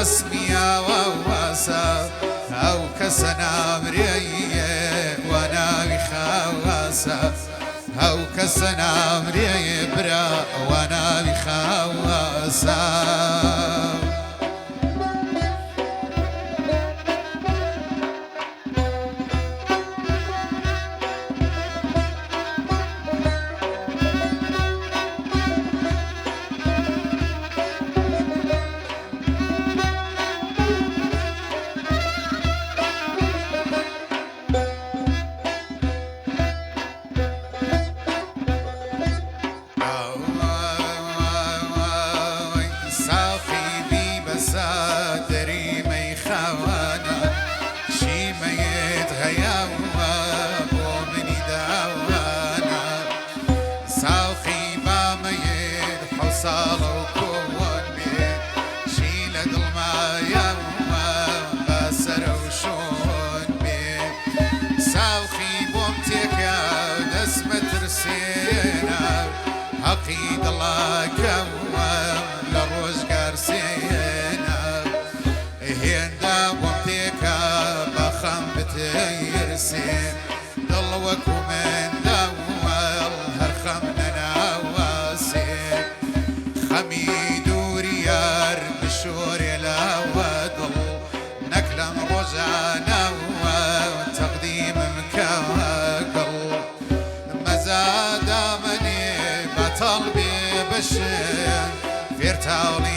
اسمي وواسا أو كسنا مريه وانا بخواسا أو كسنا مريه برا وانا بخواسا عقيد الله كوم للروز قرسينا هيندا ومتيكا بخم بتيرسين ضلوك ومن دوال هرخمنا نواسين خميد وريار بشور الأودل نكلم رجعنا وتقديم مكاقل مزاد مني طلبي بشين فيرتاولي